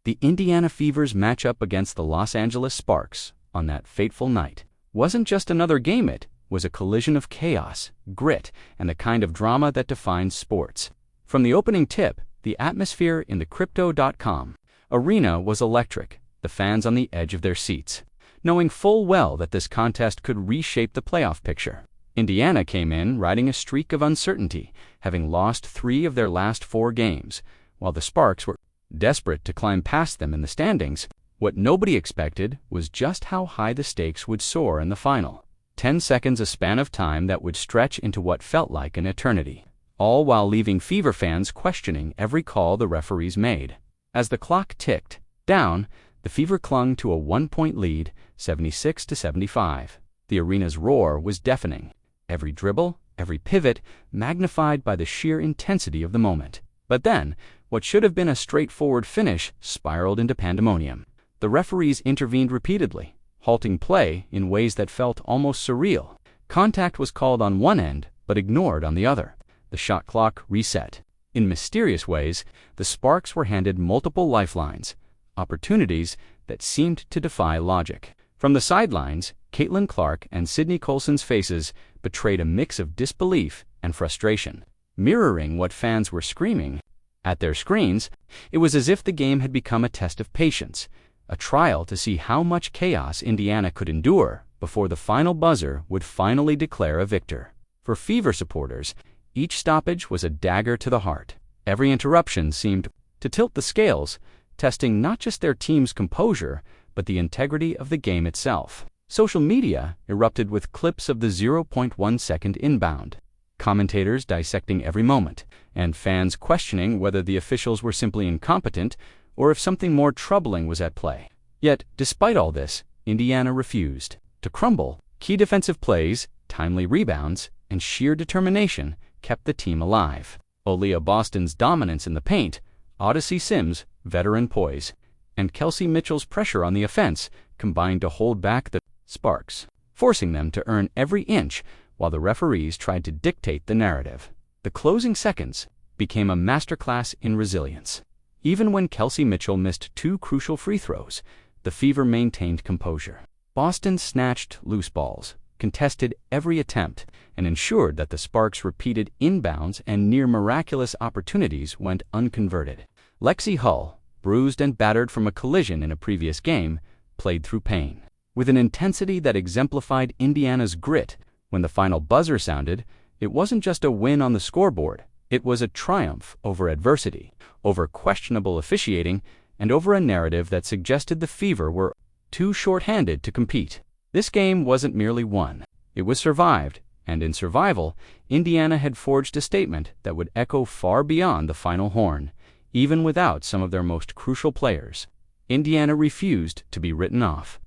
The Indiana Fever's matchup against the Los Angeles Sparks on that fateful night wasn't just another game, it was a collision of chaos, grit, and the kind of drama that defines sports. From the opening tip, the atmosphere in the Crypto.com arena was electric, the fans on the edge of their seats, knowing full well that this contest could reshape the playoff picture. Indiana came in riding a streak of uncertainty, having lost 3 of their last 4 games, while the Sparks were desperate to climb past them in the standings. What nobody expected was just how high the stakes would soar in the final. 10 seconds, a span of time that would stretch into what felt like an eternity, all while leaving Fever fans questioning every call the referees made. As the clock ticked down, the Fever clung to a 1-point lead, 76-75. The arena's roar was deafening. Every dribble, every pivot, magnified by the sheer intensity of the moment. But then, what should have been a straightforward finish spiraled into pandemonium. The referees intervened repeatedly, halting play in ways that felt almost surreal. Contact was called on one end, but ignored on the other. The shot clock reset. In mysterious ways, the Sparks were handed multiple lifelines, opportunities that seemed to defy logic. From the sidelines, Clark and Sydney Colson's faces betrayed a mix of disbelief and frustration. Mirroring what fans were screaming at their screens, it was as if the game had become a test of patience, a trial to see how much chaos Indiana could endure before the final buzzer would finally declare a victor. For Fever supporters, each stoppage was a dagger to the heart. Every interruption seemed to tilt the scales, testing not just their team's composure, but the integrity of the game itself. Social media erupted with clips of the 0.1-second inbound, commentators dissecting every moment, and fans questioning whether the officials were simply incompetent or if something more troubling was at play. Yet, despite all this, Indiana refused to crumble. Key defensive plays, timely rebounds, and sheer determination kept the team alive. Aaliyah Boston's dominance in the paint, Odyssey Sims' veteran poise, and Kelsey Mitchell's pressure on the offense combined to hold back the Sparks, forcing them to earn every inch while the referees tried to dictate the narrative. The closing seconds became a masterclass in resilience. Even when Kelsey Mitchell missed 2 crucial free throws, the Fever maintained composure. Boston snatched loose balls, contested every attempt, and ensured that the Sparks' repeated inbounds and near-miraculous opportunities went unconverted. Lexi Hull, bruised and battered from a collision in a previous game, played through pain. With an intensity that exemplified Indiana's grit, when the final buzzer sounded, it wasn't just a win on the scoreboard. It was a triumph over adversity, over questionable officiating, and over a narrative that suggested the Fever were too short-handed to compete. This game wasn't merely won. It was survived, and in survival, Indiana had forged a statement that would echo far beyond the final horn, even without some of their most crucial players. Indiana refused to be written off.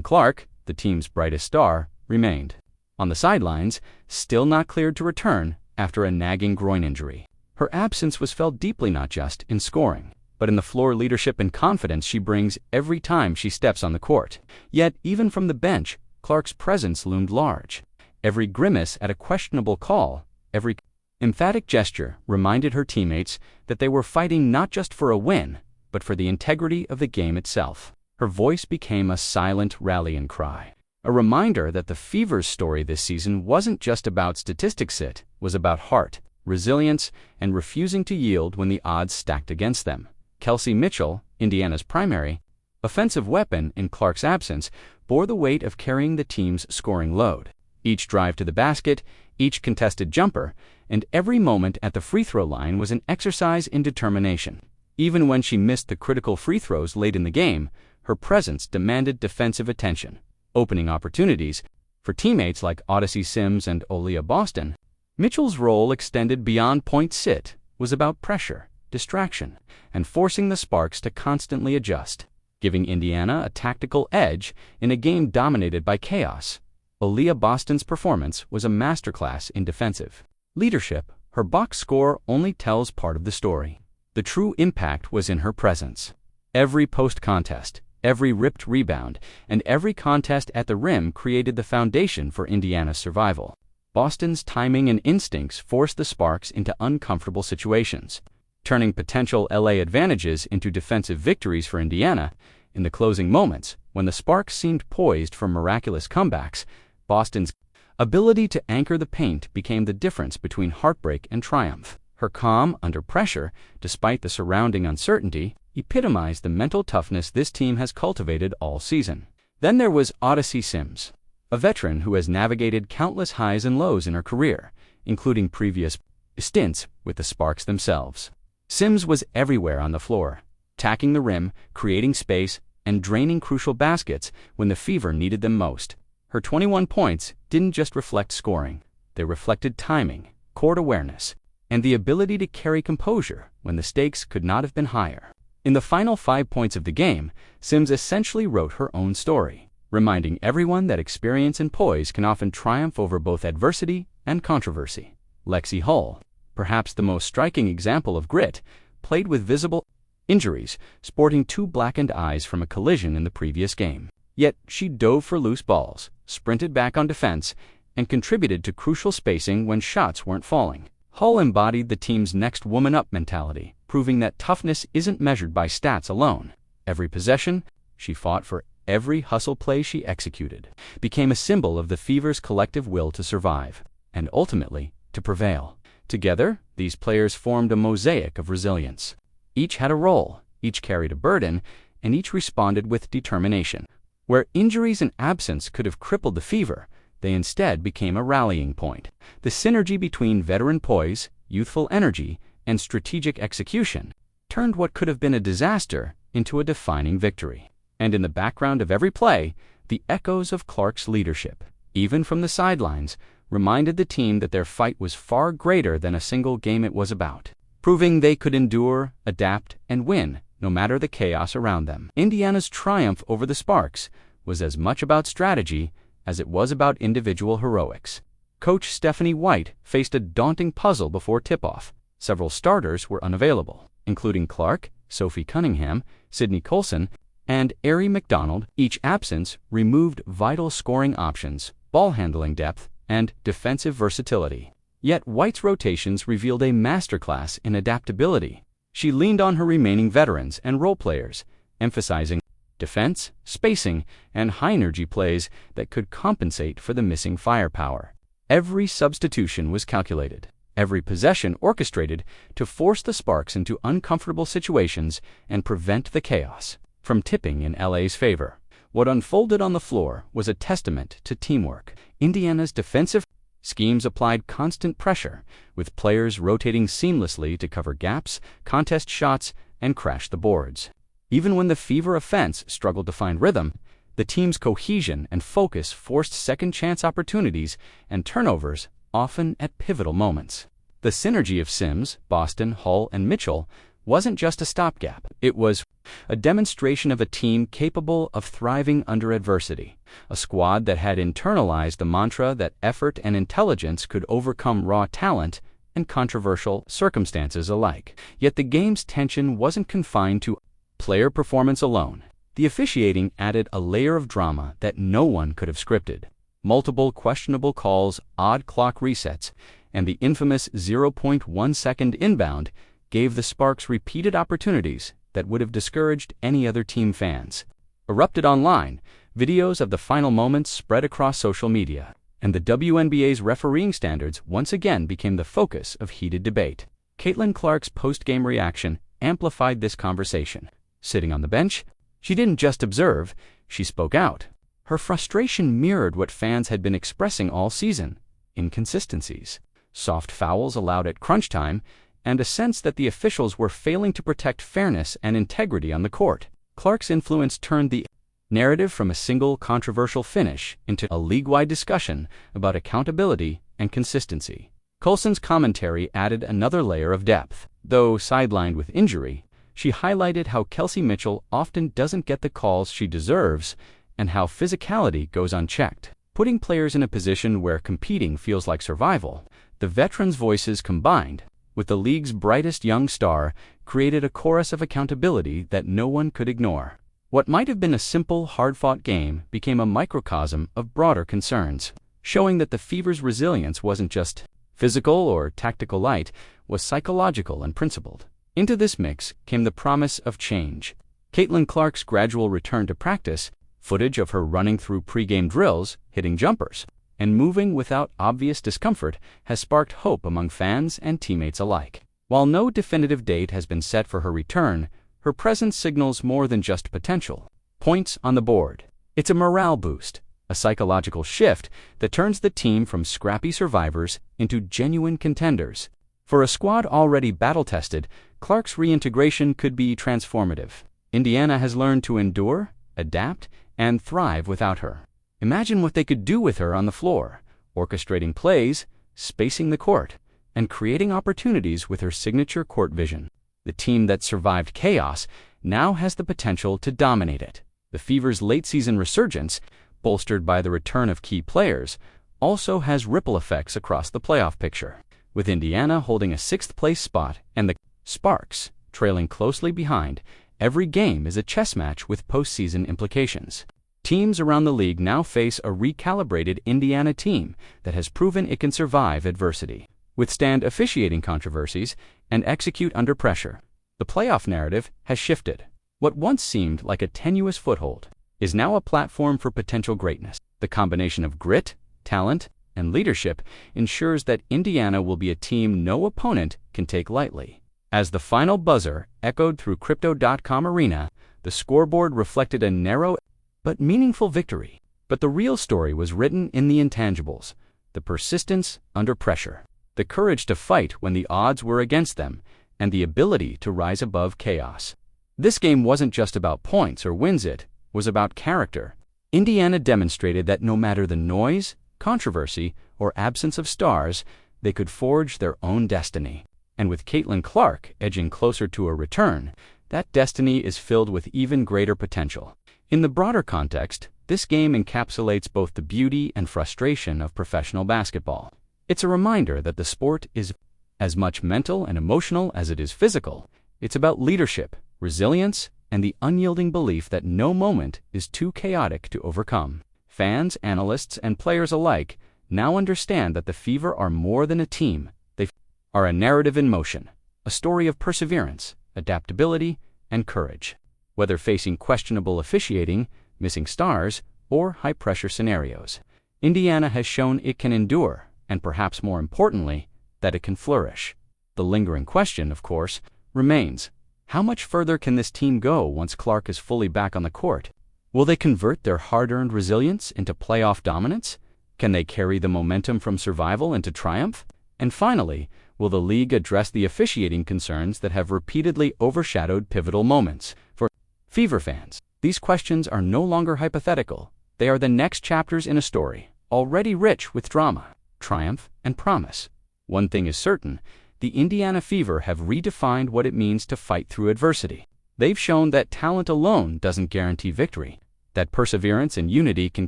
Clark, the team's brightest star, remained on the sidelines, still not cleared to return after a nagging groin injury. Her absence was felt deeply not just in scoring, but in the floor leadership and confidence she brings every time she steps on the court. Yet, even from the bench, Clark's presence loomed large. Every grimace at a questionable call, every emphatic gesture reminded her teammates that they were fighting not just for a win, but for the integrity of the game itself. Her voice became a silent rallying cry, a reminder that the Fever's story this season wasn't just about statistics, it was about heart, resilience, and refusing to yield when the odds stacked against them. Kelsey Mitchell, Indiana's primary offensive weapon in Clark's absence, bore the weight of carrying the team's scoring load. Each drive to the basket, each contested jumper, and every moment at the free throw line was an exercise in determination. Even when she missed the critical free throws late in the game, her presence demanded defensive attention, opening opportunities for teammates like Odyssey Sims and Aaliyah Boston. Mitchell's role extended beyond point sit, was about pressure, distraction, and forcing the Sparks to constantly adjust, giving Indiana a tactical edge in a game dominated by chaos. Aaliyah Boston's performance was a masterclass in defensive leadership. Her box score only tells part of the story. The true impact was in her presence. Every post-contest, every ripped rebound, and every contest at the rim created the foundation for Indiana's survival. Boston's timing and instincts forced the Sparks into uncomfortable situations. turning potential LA advantages into defensive victories for Indiana. In the closing moments, when the Sparks seemed poised for miraculous comebacks, Boston's ability to anchor the paint became the difference between heartbreak and triumph. Her calm under pressure, despite the surrounding uncertainty, epitomized the mental toughness this team has cultivated all season. Then there was Odyssey Sims, a veteran who has navigated countless highs and lows in her career, including previous stints with the Sparks themselves. Sims was everywhere on the floor, tacking the rim, creating space, and draining crucial baskets when the Fever needed them most. Her 21 points didn't just reflect scoring. They reflected timing, court awareness, and the ability to carry composure when the stakes could not have been higher. In the final 5 points of the game, Sims essentially wrote her own story, reminding everyone that experience and poise can often triumph over both adversity and controversy. Lexi Hull, perhaps the most striking example of grit, played with visible injuries, sporting 2 blackened eyes from a collision in the previous game. Yet she dove for loose balls, sprinted back on defense, and contributed to crucial spacing when shots weren't falling. Hull embodied the team's next woman-up mentality, proving that toughness isn't measured by stats alone. Every possession she fought for, every hustle play she executed, became a symbol of the Fever's collective will to survive, and ultimately, to prevail. Together, these players formed a mosaic of resilience. Each had a role, each carried a burden, and each responded with determination. Where injuries and absence could have crippled the Fever, they instead became a rallying point. The synergy between veteran poise, youthful energy, and strategic execution turned what could have been a disaster into a defining victory. And in the background of every play, the echoes of Clark's leadership, even from the sidelines, reminded the team that their fight was far greater than a single game it was about, proving they could endure, adapt, and win no matter the chaos around them. Indiana's triumph over the Sparks was as much about strategy as it was about individual heroics. Coach Stephanie White faced a daunting puzzle before tip-off. Several starters were unavailable, including Clark, Sophie Cunningham, Sydney Colson, and Arie McDonald. Each absence removed vital scoring options, ball handling depth, and defensive versatility. Yet White's rotations revealed a masterclass in adaptability. She leaned on her remaining veterans and role players, emphasizing defense, spacing, and high-energy plays that could compensate for the missing firepower. Every substitution was calculated, every possession orchestrated to force the Sparks into uncomfortable situations and prevent the chaos from tipping in LA's favor. What unfolded on the floor was a testament to teamwork. Indiana's defensive schemes applied constant pressure, with players rotating seamlessly to cover gaps, contest shots, and crash the boards. Even when the Fever offense struggled to find rhythm, the team's cohesion and focus forced second-chance opportunities and turnovers, often at pivotal moments. The synergy of Sims, Boston, Hull, and Mitchell wasn't just a stopgap. It was a demonstration of a team capable of thriving under adversity, a squad that had internalized the mantra that effort and intelligence could overcome raw talent and controversial circumstances alike. Yet the game's tension wasn't confined to player performance alone. The officiating added a layer of drama that no one could have scripted. Multiple questionable calls, odd clock resets, and the infamous 0.1 second inbound gave the Sparks repeated opportunities that would have discouraged any other team fans. Erupted online, videos of the final moments spread across social media, and the WNBA's refereeing standards once again became the focus of heated debate. Caitlin Clark's post-game reaction amplified this conversation. Sitting on the bench, she didn't just observe, she spoke out. Her frustration mirrored what fans had been expressing all season: inconsistencies, soft fouls allowed at crunch time, and a sense that the officials were failing to protect fairness and integrity on the court. Clark's influence turned the narrative from a single controversial finish into a league-wide discussion about accountability and consistency. Colson's commentary added another layer of depth. Though sidelined with injury, she highlighted how Kelsey Mitchell often doesn't get the calls she deserves and how physicality goes unchecked. Putting players in a position where competing feels like survival, the veterans' voices combined with the league's brightest young star created a chorus of accountability that no one could ignore. What might have been a simple, hard-fought game became a microcosm of broader concerns, showing that the Fever's resilience wasn't just physical or tactical light, was psychological and principled. Into this mix came the promise of change. Caitlin Clark's gradual return to practice, footage of her running through pregame drills, hitting jumpers, and moving without obvious discomfort has sparked hope among fans and teammates alike. While no definitive date has been set for her return, her presence signals more than just potential. Points on the board. It's a morale boost, a psychological shift that turns the team from scrappy survivors into genuine contenders. For a squad already battle-tested, Clark's reintegration could be transformative. Indiana has learned to endure, adapt, and thrive without her. Imagine what they could do with her on the floor, orchestrating plays, spacing the court, and creating opportunities with her signature court vision. The team that survived chaos now has the potential to dominate it. The Fever's late-season resurgence, bolstered by the return of key players, also has ripple effects across the playoff picture, with Indiana holding a sixth-place spot and the Sparks trailing closely behind. Every game is a chess match with postseason implications. Teams around the league now face a recalibrated Indiana team that has proven it can survive adversity, withstand officiating controversies, and execute under pressure. The playoff narrative has shifted. What once seemed like a tenuous foothold is now a platform for potential greatness. The combination of grit, talent, and leadership ensures that Indiana will be a team no opponent can take lightly. As the final buzzer echoed through Crypto.com Arena, the scoreboard reflected a narrow but meaningful victory. But the real story was written in the intangibles: the persistence under pressure, the courage to fight when the odds were against them, and the ability to rise above chaos. This game wasn't just about points or wins, it was about character. Indiana demonstrated that no matter the noise, controversy, or absence of stars, they could forge their own destiny. And with Caitlin Clark edging closer to a return, that destiny is filled with even greater potential. In the broader context, this game encapsulates both the beauty and frustration of professional basketball. It's a reminder that the sport is as much mental and emotional as it is physical. It's about leadership, resilience, and the unyielding belief that no moment is too chaotic to overcome. Fans, analysts, and players alike now understand that the Fever are more than a team. They are a narrative in motion, a story of perseverance, adaptability, and courage. Whether facing questionable officiating, missing stars, or high-pressure scenarios, Indiana has shown it can endure, and perhaps more importantly, that it can flourish. The lingering question, of course, remains: how much further can this team go once Clark is fully back on the court? Will they convert their hard-earned resilience into playoff dominance? Can they carry the momentum from survival into triumph? And finally, will the league address the officiating concerns that have repeatedly overshadowed pivotal moments? For Fever fans, these questions are no longer hypothetical. They are the next chapters in a story, already rich with drama, triumph, and promise. One thing is certain: the Indiana Fever have redefined what it means to fight through adversity. They've shown that talent alone doesn't guarantee victory, that perseverance and unity can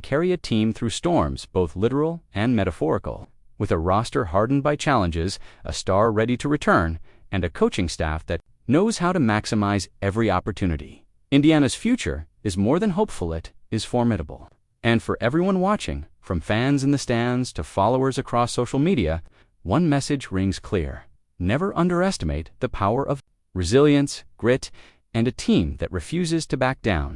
carry a team through storms, both literal and metaphorical. With a roster hardened by challenges, a star ready to return, and a coaching staff that knows how to maximize every opportunity, Indiana's future is more than hopeful, it is formidable. And for everyone watching, from fans in the stands to followers across social media, one message rings clear: never underestimate the power of resilience, grit, and a team that refuses to back down.